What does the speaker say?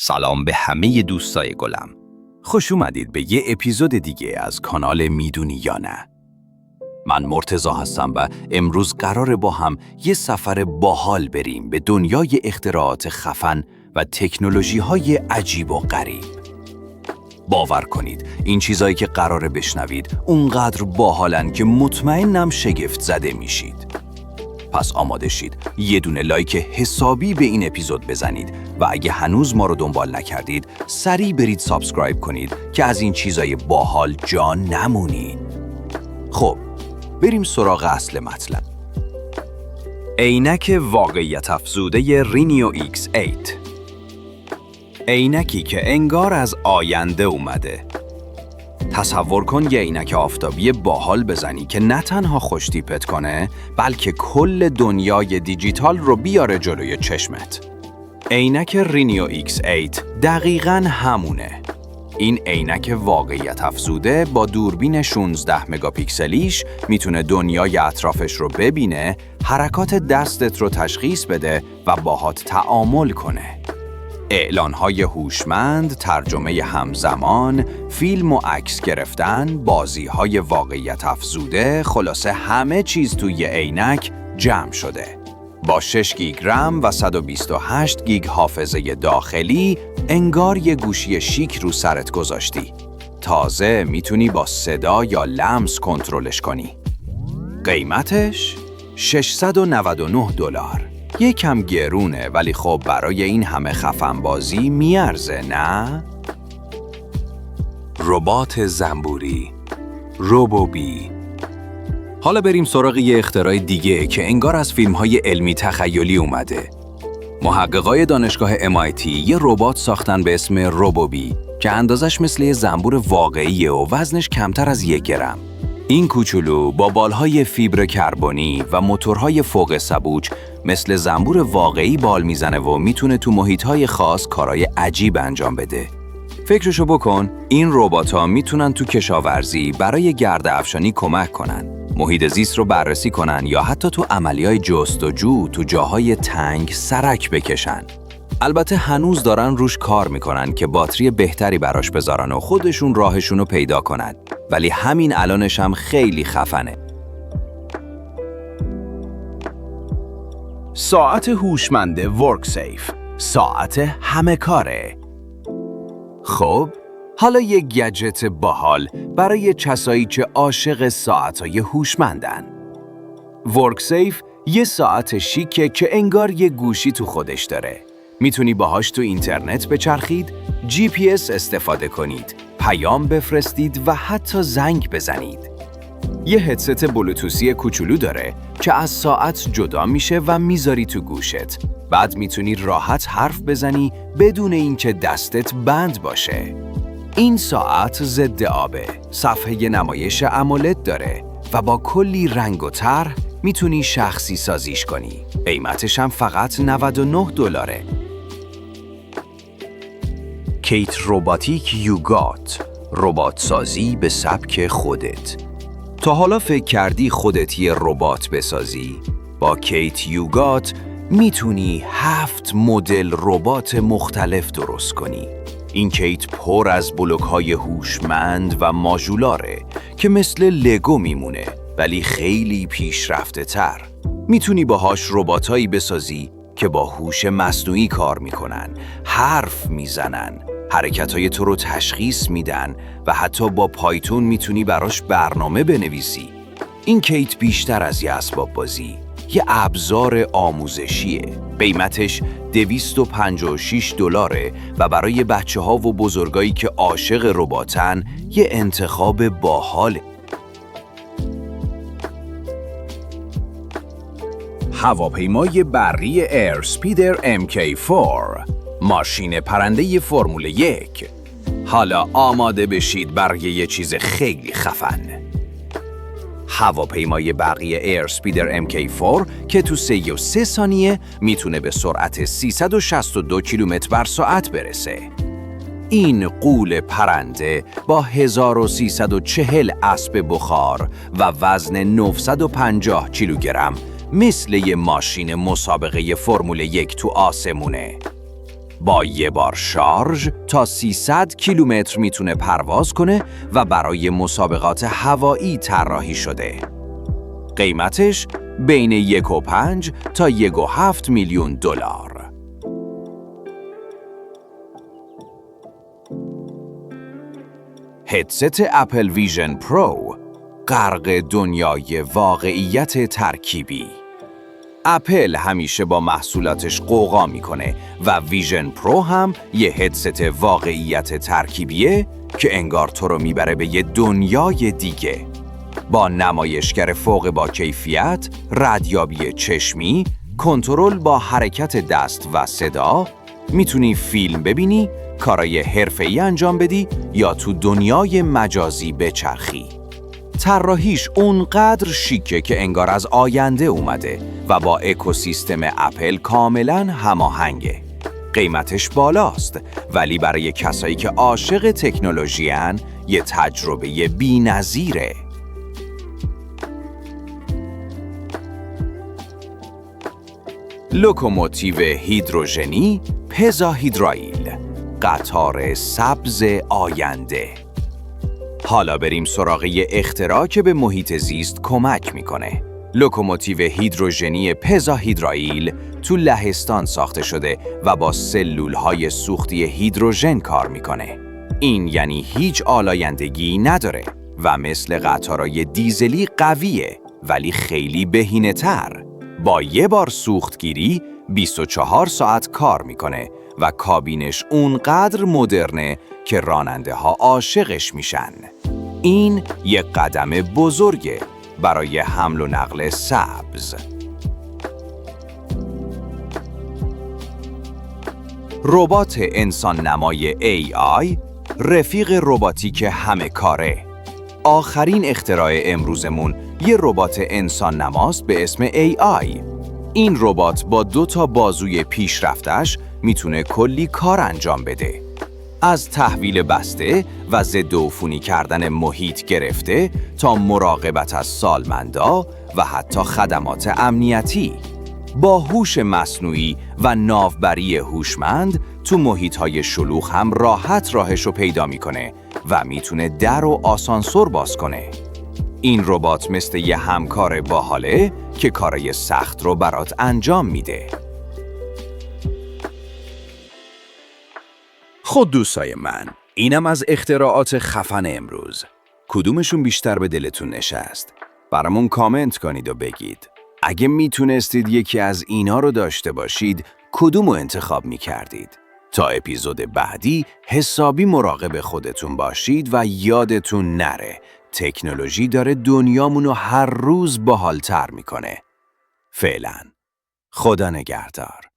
سلام به همه دوستای گلم. خوش اومدید به یه اپیزود دیگه از کانال میدونی یا نه. من مرتضی هستم و امروز قراره با هم یه سفر باحال بریم به دنیای اختراعات خفن و تکنولوژی‌های عجیب و غریب. باور کنید این چیزایی که قراره بشنوید اونقدر باحالن که مطمئنم شگفت زده میشید. پس آماده شید یه دونه لایک حسابی به این اپیزود بزنید و اگه هنوز ما رو دنبال نکردید سریع برید سابسکرایب کنید که از این چیزای باحال جا نمونید. خب بریم سراغ اصل مطلب. عینک واقعیت افزوده رینیو X8. عینکی که انگار از آینده اومده. تصور کن یه عینک آفتابی باحال بزنی که نه تنها خوش تیپت کنه بلکه کل دنیای دیجیتال رو بیاره جلوی چشمت. عینک رینیو X8 دقیقاً همونه. این عینک واقعیت افزوده با دوربین 16 مگاپیکسلیش میتونه دنیای اطرافش رو ببینه، حرکات دستت رو تشخیص بده و باهات تعامل کنه. اعلان‌های هوشمند، ترجمه همزمان، فیلم و عکس گرفتن، بازی‌های واقعیت افزوده، خلاصه همه چیز توی عینک جمع شده. با 6 گیگ رم و 128 گیگ حافظه داخلی، انگار یه گوشی شیک رو سرت گذاشتی. تازه میتونی با صدا یا لمس کنترلش کنی. قیمتش $699. یکم گرونه ولی خب برای این همه خفن بازی میارزه نه؟ ربات زنبوری روبوبی. حالا بریم سراغ یه اختراع دیگه که انگار از فیلم‌های علمی تخیلی اومده. محققای دانشگاه MIT یه ربات ساختن به اسم روبوبی که اندازش مثل یه زنبور واقعیه و وزنش کمتر از 1 گرم. این کوچولو با بالهای فیبر کربنی و موتورهای فوق سبوج مثل زنبور واقعی بال میزنه و میتونه تو محیطهای خاص کارهای عجیب انجام بده. فکرشو بکن، این ربات‌ها میتونن تو کشاورزی برای گرده افشانی کمک کنن، محیط زیست رو بررسی کنن یا حتی تو عملیات جستجو تو جاهای تنگ سرک بکشن. البته هنوز دارن روش کار میکنن که باتری بهتری براش بذارن و خودشون راهشونو پیدا کنن، ولی همین الانش هم خیلی خفنه. ساعت هوشمند ورکسیف، ساعت همه کاره. خب حالا یه گجت باحال برای کسایی که عاشق ساعت‌های هوشمندن. ورکسیف یه ساعت شیکه که انگار یه گوشی تو خودش داره. میتونی باهاش تو اینترنت بچرخید، GPS استفاده کنید، پیام بفرستید و حتی زنگ بزنید. یه هدست بلوتوسی کوچولو داره که از ساعت جدا میشه و میذاری تو گوشت. بعد میتونی راحت حرف بزنی بدون اینکه دستت بند باشه. این ساعت ضد آبه، صفحه نمایش امولد داره و با کلی رنگ و طرح میتونی شخصی سازیش کنی. قیمتش هم فقط $99. کیت روباتیک یوگات، ربات سازی به سبک خودت. تا حالا فکر کردی خودت یه ربات بسازی؟ با کیت یوگات میتونی 7 مدل ربات مختلف درست کنی. این کیت پر از بلوک‌های هوشمند و ماژولاره که مثل لگو میمونه ولی خیلی پیشرفته تر. میتونی باهاش رباتایی بسازی که با هوش مصنوعی کار میکنن، حرف میزنن، حرکتهای تو رو تشخیص میدن و حتی با پایتون میتونی براش برنامه بنویسی. این کیت بیشتر از یه اسباب بازی، یه ابزار آموزشیه. قیمتش $256 و برای بچه‌ها و بزرگایی که عاشق رباتن یه انتخاب باحاله. هواپیمای برقی ایرسپیدر MK4، ماشین پرنده فرمول 1. حالا آماده بشید برای یه چیز خیلی خفن. هواپیمای برقی ایرسپیدر MK4 که تو 3 ثانیه میتونه به سرعت 362 کیلومتر بر ساعت برسه. این غول پرنده با 1340 اسب بخار و وزن 950 کیلوگرم مثل یه ماشین مسابقه فرمول 1 تو آسمونه. با یه بار شارژ تا 300 کیلومتر میتونه پرواز کنه و برای مسابقات هوایی طراحی شده. قیمتش بین 1.5 تا 1.7 میلیون دلار. هدست اپل ویژن پرو غرق دنیای واقعیت ترکیبی. اپل همیشه با محصولاتش غوغا میکنه و ویژن پرو هم یه هدست واقعیت ترکیبیه که انگار تو رو میبره به یه دنیای دیگه. با نمایشگر فوق با کیفیت، ردیابی چشمی، کنترل با حرکت دست و صدا، میتونی فیلم ببینی، کارای حرفه‌ای انجام بدی یا تو دنیای مجازی بچرخی. طراحیش اونقدر شیکه که انگار از آینده اومده و با اکوسیستم اپل کاملاً هماهنگه. قیمتش بالاست ولی برای کسایی که عاشق تکنولوژی‌ان یه تجربه بی‌نظیره. لوکوموتیو هیدروژنی پزاهیدرائیل، قطار سبز آینده. حالا بریم سراغ یه اختراع که به محیط زیست کمک میکنه. لوکوموتیو هیدروژنی پزاهیدرائیل تو لهستان ساخته شده و با سلولهای سوختی هیدروژن کار میکنه. این یعنی هیچ آلایندگی نداره و مثل قطارای دیزلی قویه ولی خیلی بهینه‌تر. با یه بار سوختگیری 24 ساعت کار میکنه و کابینش اونقدر مدرنه که راننده ها عاشقش میشن. این یک قدم بزرگه برای حمل و نقل سبز. ربات انسان نمای AI، رفیق رباتیک همه کاره. آخرین اختراع امروزمون یه ربات انسان نماست به اسم AI. این ربات با 2 بازوی پیشرفتش میتونه کلی کار انجام بده. از تحویل بسته و ضد عفونی کردن محیط گرفته تا مراقبت از سالمندا و حتی خدمات امنیتی. با هوش مصنوعی و ناوبری هوشمند تو محیط‌های شلوغ هم راحت راهشو پیدا میکنه و میتونه در و آسانسور باز کنه. این ربات مثل یه همکار باحاله که کارای سخت رو برات انجام میده. خود دوستای من، اینم از اختراعات خفن امروز. کدومشون بیشتر به دلتون نشست؟ برامون کامنت کنید و بگید. اگه میتونستید یکی از اینا رو داشته باشید، کدومو انتخاب میکردید؟ تا اپیزود بعدی حسابی مراقب خودتون باشید و یادتون نره تکنولوژی داره دنیامونو هر روز باحال‌تر میکنه. فعلا خدا نگهدار.